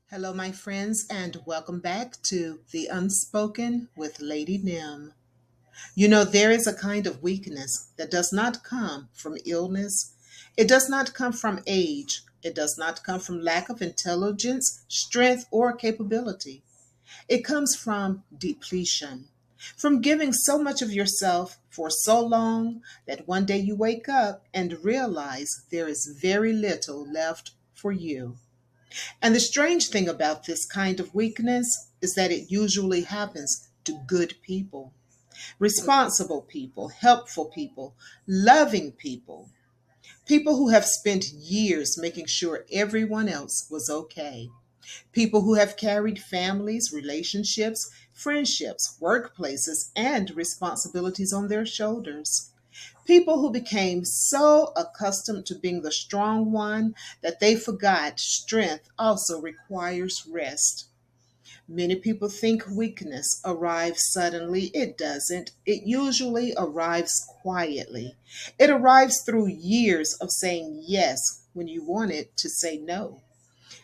Hello, my friends, and welcome back to The Unspoken with Lady Nimm. There is a kind of weakness that does not come from illness. It does not come from age. It does not come from lack of intelligence, strength, or capability. It comes from depletion, from giving so much of yourself for so long that one day you wake up and realize there is very little left for you. And the strange thing about this kind of weakness is that it usually happens to good people, responsible people, helpful people, loving people, people who have spent years making sure everyone else was okay, people who have carried families, relationships, friendships, workplaces, and responsibilities on their shoulders. People who became so accustomed to being the strong one that they forgot strength also requires rest. Many people think weakness arrives suddenly. It doesn't. It usually arrives quietly. It arrives through years of saying yes when you wanted to say no,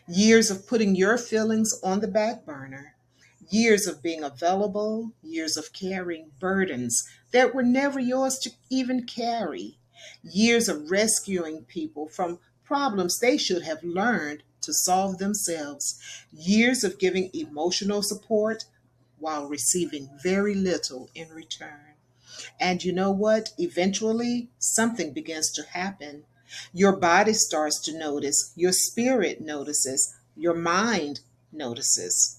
years of putting your feelings on the back burner, years of being available, years of carrying burdens that were never yours to even carry, years of rescuing people from problems they should have learned to solve themselves, years of giving emotional support while receiving very little in return. And you know what? Eventually, something begins to happen. Your body starts to notice, your spirit notices, your mind notices.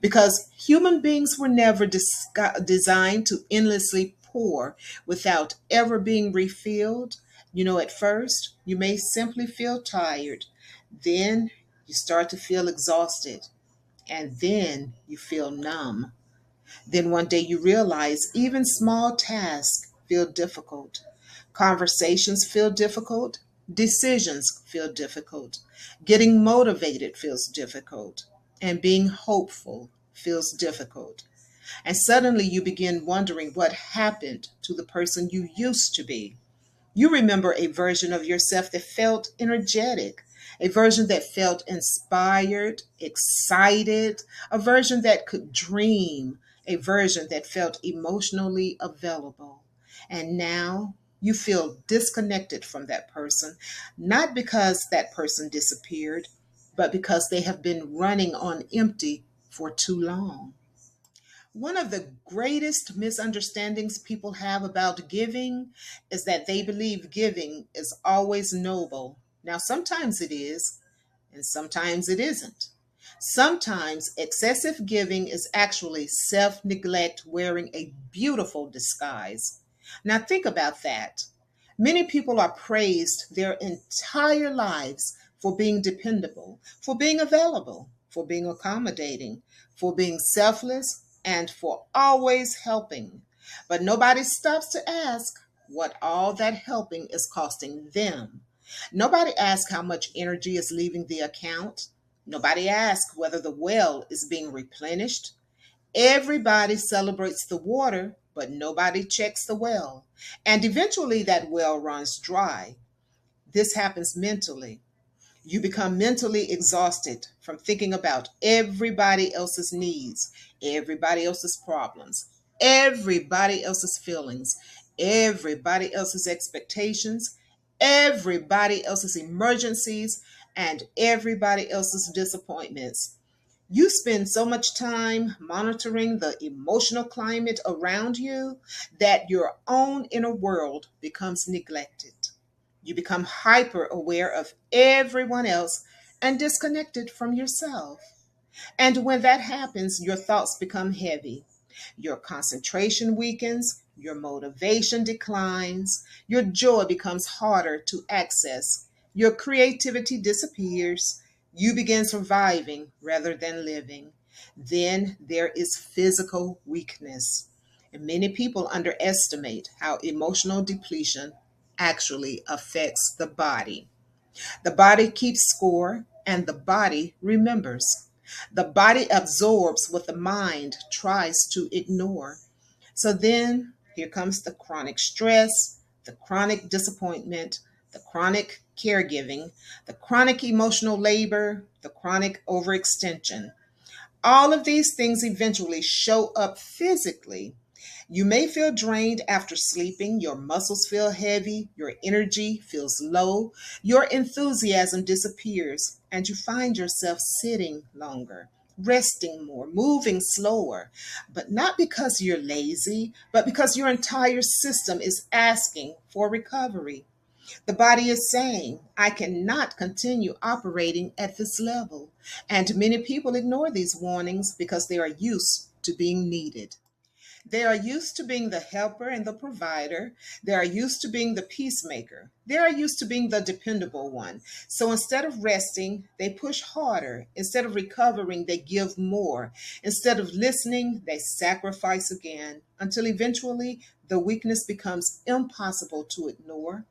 Because human beings were never designed to endlessly pour without ever being refilled. At first, you may simply feel tired. Then you start to feel exhausted. And then you feel numb. Then one day you realize even small tasks feel difficult. Conversations feel difficult. Decisions feel difficult. Getting motivated feels difficult. And being hopeful feels difficult. And suddenly you begin wondering what happened to the person you used to be. You remember a version of yourself that felt energetic, a version that felt inspired, excited, a version that could dream, a version that felt emotionally available. And now you feel disconnected from that person, not because that person disappeared, but because they have been running on empty for too long. One of the greatest misunderstandings people have about giving is that they believe giving is always noble. Now, sometimes it is, and sometimes it isn't. Sometimes excessive giving is actually self neglect wearing a beautiful disguise. Now, think about that. Many people are praised their entire lives for being dependable, for being available, for being accommodating, for being selfless, and for always helping. But nobody stops to ask what all that helping is costing them. Nobody asks how much energy is leaving the account. Nobody asks whether the well is being replenished. Everybody celebrates the water, but nobody checks the well. And eventually that well runs dry. This happens mentally. You become mentally exhausted from thinking about everybody else's needs, everybody else's problems, everybody else's feelings, everybody else's expectations, everybody else's emergencies, and everybody else's disappointments. You spend so much time monitoring the emotional climate around you that your own inner world becomes neglected. You become hyper aware of everyone else and disconnected from yourself. And when that happens, your thoughts become heavy. Your concentration weakens, your motivation declines, your joy becomes harder to access, your creativity disappears, you begin surviving rather than living. Then there is physical weakness. And many people underestimate how emotional depletion actually affects the body. The body keeps score and the body remembers. The body absorbs what the mind tries to ignore. So then here comes the chronic stress, the chronic disappointment, the chronic caregiving, the chronic emotional labor, the chronic overextension. All of these things eventually show up physically. You may feel drained after sleeping, your muscles feel heavy, your energy feels low, your enthusiasm disappears, and you find yourself sitting longer, resting more, moving slower. But not because you're lazy, but because your entire system is asking for recovery. The body is saying, I cannot continue operating at this level. And many people ignore these warnings because they are used to being needed. They are used to being the helper and the provider. They are used to being the peacemaker. They are used to being the dependable one. So instead of resting, they push harder. Instead of recovering, they give more. Instead of listening, they sacrifice again until eventually the weakness becomes impossible to ignore.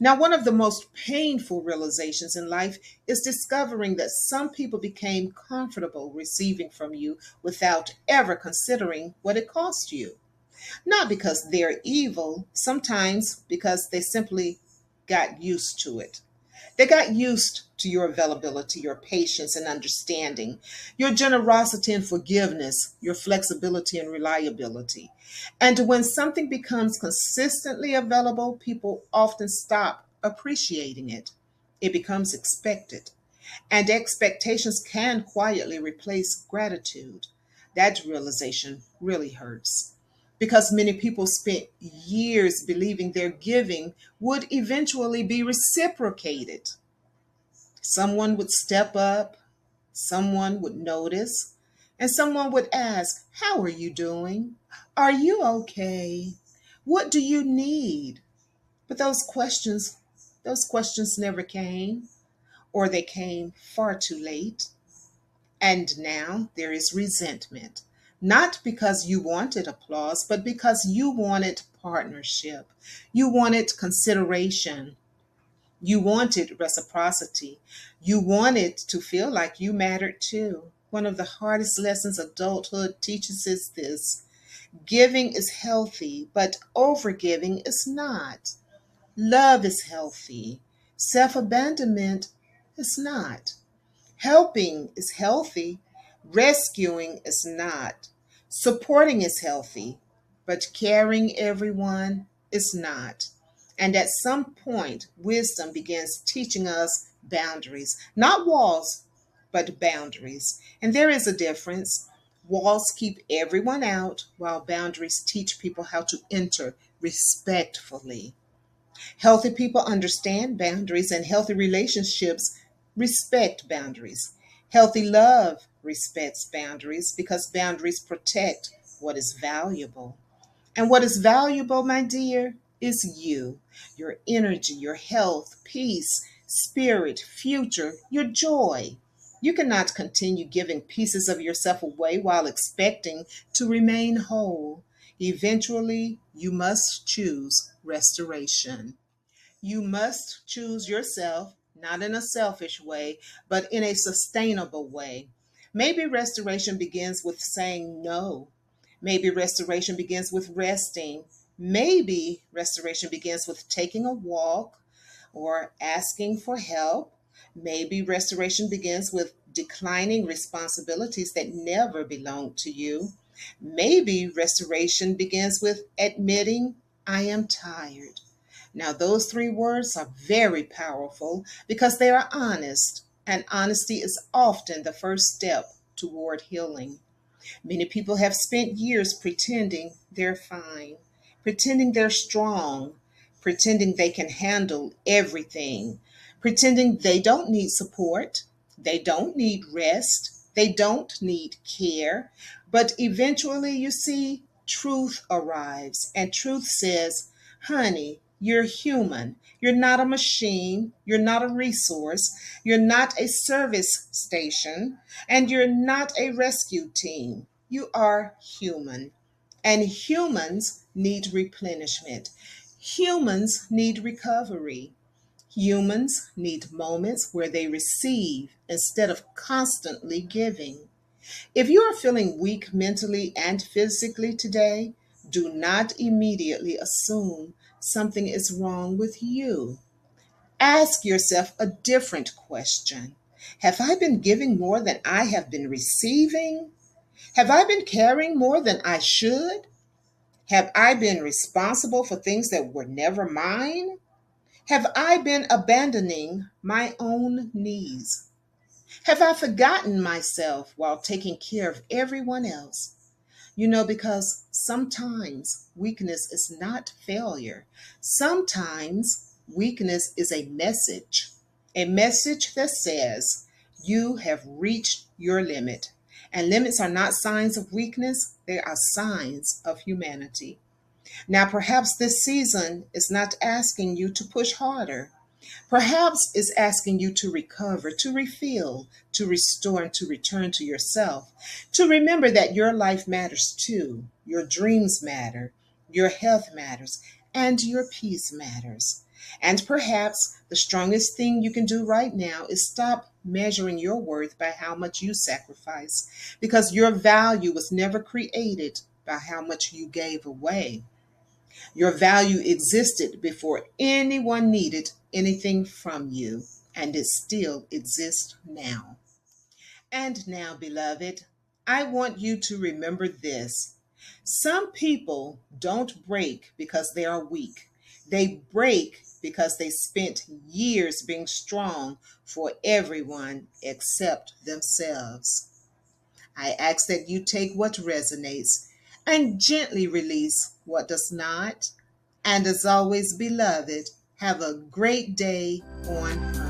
Now, one of the most painful realizations in life is discovering that some people became comfortable receiving from you without ever considering what it cost you. Not because they're evil, sometimes because they simply got used to it. They got used to your availability, your patience and understanding, your generosity and forgiveness, your flexibility and reliability. And when something becomes consistently available, people often stop appreciating it. It becomes expected. And expectations can quietly replace gratitude. That realization really hurts because many people spent years believing their giving would eventually be reciprocated. Someone would step up, someone would notice, and someone would ask, how are you doing? Are you okay? What do you need? But those questions never came, or they came far too late. And now there is resentment. Not because you wanted applause, but because you wanted partnership. You wanted consideration. You wanted reciprocity. You wanted to feel like you mattered too. One of the hardest lessons adulthood teaches is this: giving is healthy, but overgiving is not. Love is healthy, self abandonment is not. Helping is healthy, rescuing is not. Supporting is healthy, but caring everyone is not. And at some point, wisdom begins teaching us boundaries, not walls, but boundaries. And there is a difference. Walls keep everyone out, while boundaries teach people how to enter respectfully. Healthy people understand boundaries, and healthy relationships respect boundaries. Healthy love respects boundaries because boundaries protect what is valuable. And what is valuable, my dear, is you, your energy, your health, peace, spirit, future, your joy. You cannot continue giving pieces of yourself away while expecting to remain whole. Eventually, you must choose restoration. You must choose yourself, not in a selfish way, but in a sustainable way. Maybe restoration begins with saying no. Maybe restoration begins with resting. Maybe restoration begins with taking a walk or asking for help. Maybe restoration begins with declining responsibilities that never belonged to you. Maybe restoration begins with admitting, I am tired. Now, those three words are very powerful because they are honest, and honesty is often the first step toward healing. Many people have spent years pretending they're fine, pretending they're strong, pretending they can handle everything, pretending they don't need support, they don't need rest, they don't need care. But eventually, you see, truth arrives, and truth says, honey, you're human. You're not a machine. You're not a resource. You're not a service station. And you're not a rescue team. You are human. And humans need replenishment. Humans need recovery. Humans need moments where they receive instead of constantly giving. If you are feeling weak mentally and physically today, do not immediately assume something is wrong with you. Ask yourself a different question. Have I been giving more than I have been receiving? Have I been caring more than I should? Have I been responsible for things that were never mine? Have I been abandoning my own needs? Have I forgotten myself while taking care of everyone else? Because sometimes weakness is not failure. Sometimes weakness is a message that says you have reached your limit. And limits are not signs of weakness, they are signs of humanity. Now, perhaps this season is not asking you to push harder. Perhaps it's asking you to recover, to refill, to restore, and to return to yourself. To remember that your life matters too. Your dreams matter, your health matters, and your peace matters. And perhaps the strongest thing you can do right now is stop measuring your worth by how much you sacrifice, because your value was never created by how much you gave away. Your value existed before anyone needed anything from you, and it still exists now. And now, beloved, I want you to remember this. Some people don't break because they are weak. They break because they spent years being strong for everyone except themselves. I ask that you take what resonates and gently release what does not. And as always, beloved, have a great day on